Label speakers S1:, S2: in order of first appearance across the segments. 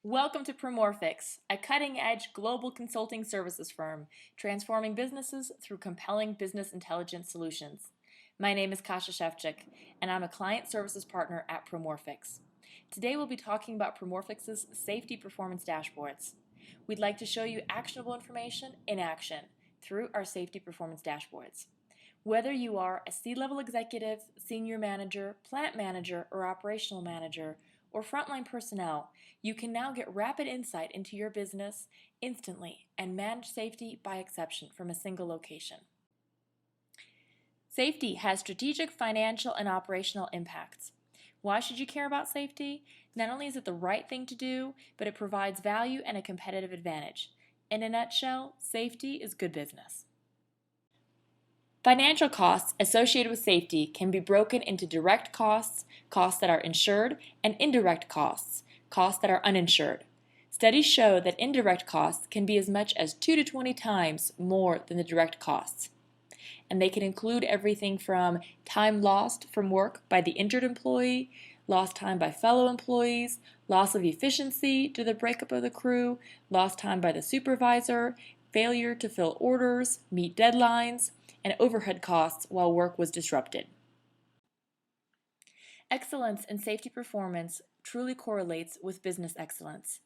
S1: Welcome to Promorphix, a cutting-edge global consulting services firm transforming businesses through compelling business intelligence solutions. My name is Kasha Shevchik, and I'm a client services partner at Promorphix. Today we'll be talking about Promorphix's safety performance dashboards. We'd like to show you actionable information in action through our safety performance dashboards. Whether you are a C-level executive, senior manager, plant manager, or operational manager, or frontline personnel, you can now get rapid insight into your business instantly and manage safety by exception from a single location. Safety has strategic, financial, and operational impacts. Why should you care about safety? Not only is it the right thing to do, but it provides value and a competitive advantage. In a nutshell, safety is good business. Financial costs associated with safety can be broken into direct costs, costs that are insured, and indirect costs, costs that are uninsured. Studies show that indirect costs can be as much as 2 to 20 times more than the direct costs. And they can include everything from time lost from work by the injured employee, lost time by fellow employees, loss of efficiency due to the breakup of the crew, lost time by the supervisor, failure to fill orders, meet deadlines, and overhead costs while work was disrupted. Excellence in safety performance truly correlates with business excellence.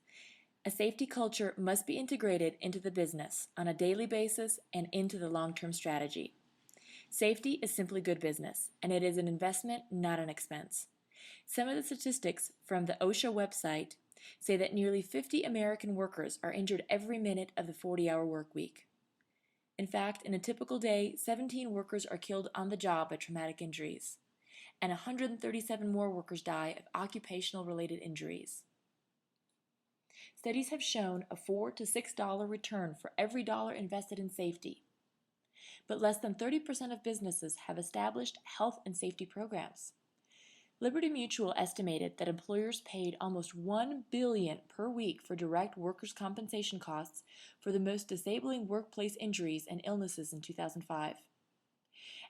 S1: A safety culture must be integrated into the business on a daily basis and into the long-term strategy. Safety is simply good business, and it is an investment, not an expense. Some of the statistics from the OSHA website say that nearly 50 American workers are injured every minute of the 40-hour work week. In fact, in a typical day, 17 workers are killed on the job by traumatic injuries, and 137 more workers die of occupational-related injuries. Studies have shown a $4 to $6 return for every dollar invested in safety, but less than 30% of businesses have established health and safety programs. Liberty Mutual estimated that employers paid almost $1 billion per week for direct workers' compensation costs for the most disabling workplace injuries and illnesses in 2005.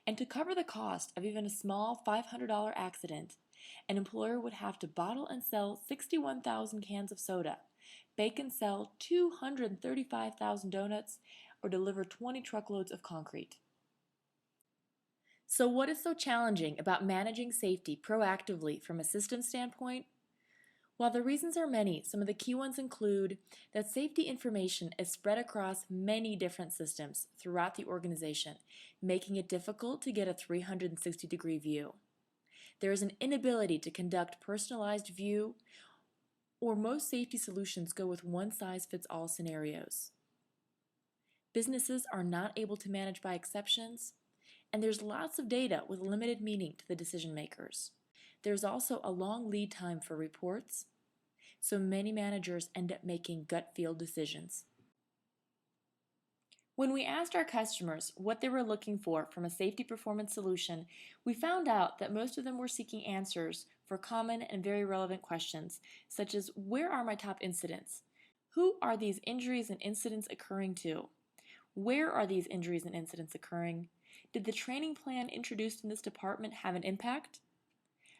S1: And to cover the cost of even a small $500 accident, an employer would have to bottle and sell 61,000 cans of soda, bake and sell 235,000 donuts, or deliver 20 truckloads of concrete. So what is so challenging about managing safety proactively from a system standpoint? While the reasons are many, some of the key ones include that safety information is spread across many different systems throughout the organization, making it difficult to get a 360-degree view. There is an inability to conduct personalized view, or most safety solutions go with one-size-fits-all scenarios. Businesses are not able to manage by exceptions, and there's lots of data with limited meaning to the decision makers. There's also a long lead time for reports, so many managers end up making gut feel decisions. When we asked our customers what they were looking for from a safety performance solution, we found out that most of them were seeking answers for common and very relevant questions, such as where are my top incidents? Who are these injuries and incidents occurring to? Where are these injuries and incidents occurring? Did the training plan introduced in this department have an impact?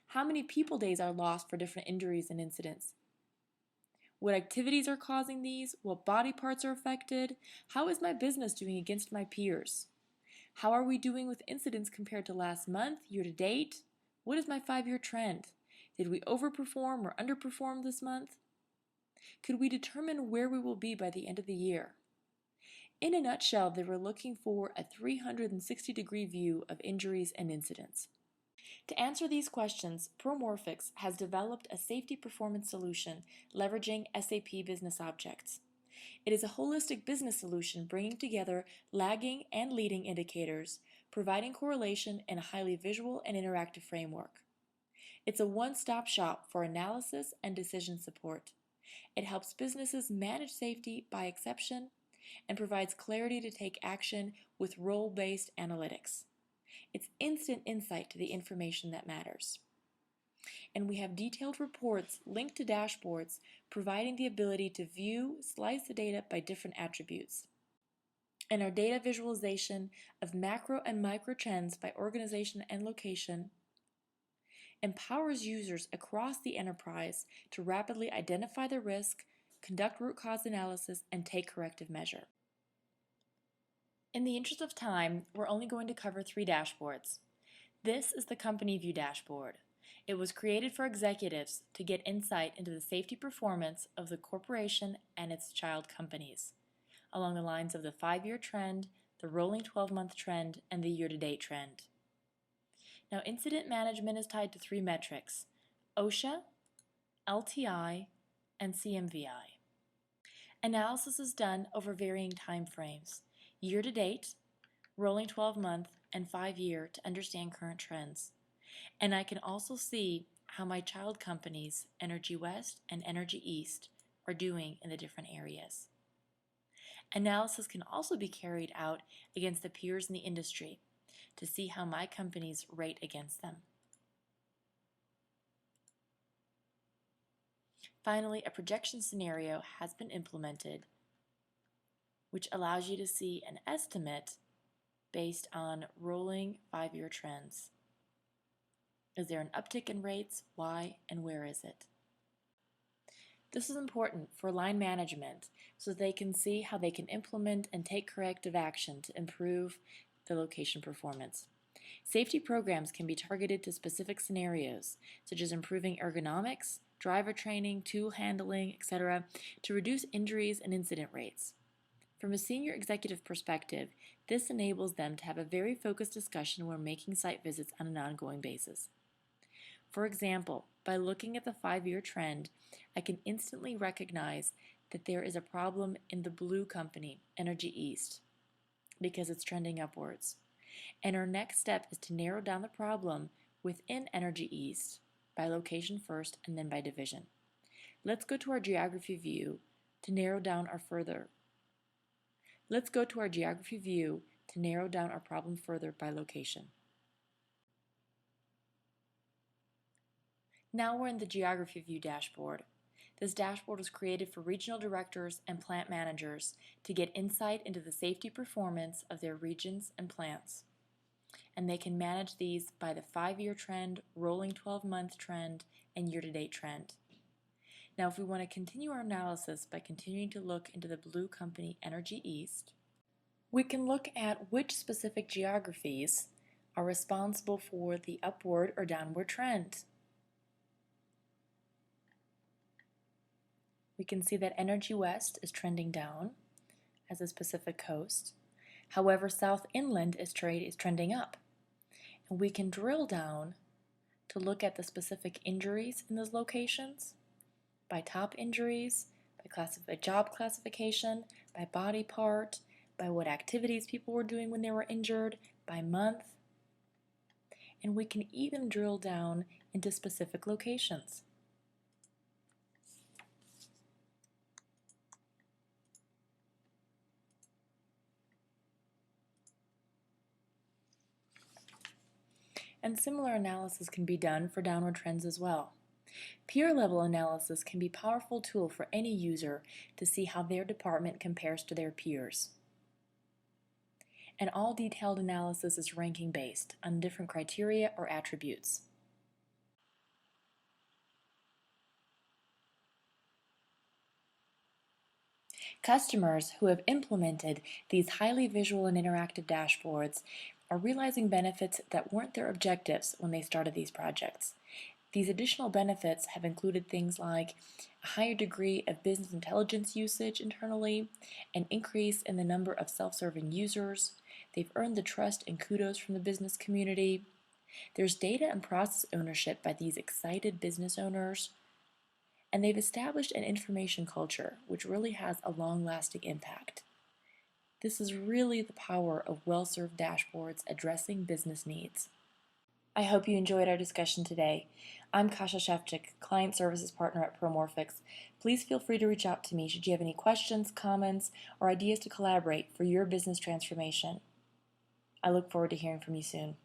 S1: How many people days are lost for different injuries and incidents? What activities are causing these? What body parts are affected? How is my business doing against my peers? How are we doing with incidents compared to last month, year to date? What is my 5-year trend? Did we overperform or underperform this month? Could we determine where we will be by the end of the year? In a nutshell, they were looking for a 360-degree view of injuries and incidents. To answer these questions, Promorphix has developed a safety performance solution leveraging SAP Business Objects. It is a holistic business solution bringing together lagging and leading indicators, providing correlation in a highly visual and interactive framework. It's a one-stop shop for analysis and decision support. It helps businesses manage safety by exception and provides clarity to take action with role-based analytics. It's instant insight to the information that matters. And we have detailed reports linked to dashboards providing the ability to view, slice the data by different attributes. And our data visualization of macro and micro trends by organization and location empowers users across the enterprise to rapidly identify the risk, conduct root cause analysis, and take corrective measure. In the interest of time, we're only going to cover 3 dashboards. This is the Company View dashboard. It was created for executives to get insight into the safety performance of the corporation and its child companies, along the lines of the 5-year trend, the rolling 12-month trend, and the year-to-date trend. Now, incident management is tied to 3 metrics: OSHA, LTI, and CMVI. Analysis is done over varying time frames: year-to-date, rolling 12-month, and 5-year to understand current trends. And I can also see how my child companies, Energy West and Energy East, are doing in the different areas. Analysis can also be carried out against the peers in the industry to see how my companies rate against them. Finally, a projection scenario has been implemented, which allows you to see an estimate based on rolling 5-year trends. Is there an uptick in rates? Why and where is it? This is important for line management so they can see how they can implement and take corrective action to improve the location performance. Safety programs can be targeted to specific scenarios, such as improving ergonomics, driver training, tool handling, etc., to reduce injuries and incident rates. From a senior executive perspective, this enables them to have a very focused discussion when making site visits on an ongoing basis. For example, by looking at the 5-year trend, I can instantly recognize that there is a problem in the blue company, Energy East, because it's trending upwards. And our next step is to narrow down the problem within Energy East by location first and then by division. Let's go to our geography view to narrow down our problem further by location. Now we're in the Geography View dashboard. This dashboard was created for regional directors and plant managers to get insight into the safety performance of their regions and plants. And they can manage these by the 5-year trend, rolling 12-month trend, and year-to-date trend. Now, if we want to continue our analysis by continuing to look into the blue company Energy East, we can look at which specific geographies are responsible for the upward or downward trend. We can see that Energy West is trending down as a Pacific Coast. However, South Inland is trending up. And we can drill down to look at the specific injuries in those locations by top injuries, by job classification, by body part, by what activities people were doing when they were injured, by month. And we can even drill down into specific locations. And similar analysis can be done for downward trends as well. Peer-level analysis can be a powerful tool for any user to see how their department compares to their peers. And all detailed analysis is ranking based on different criteria or attributes. Customers who have implemented these highly visual and interactive dashboards are realizing benefits that weren't their objectives when they started these projects. These additional benefits have included things like a higher degree of business intelligence usage internally, an increase in the number of self-serving users. They've earned the trust and kudos from the business community. There's data and process ownership by these excited business owners. And they've established an information culture which really has a long-lasting impact. This is really the power of well-served dashboards addressing business needs. I hope you enjoyed our discussion today. I'm Kasia Shevchik, Client Services Partner at Promorphix. Please feel free to reach out to me should you have any questions, comments, or ideas to collaborate for your business transformation. I look forward to hearing from you soon.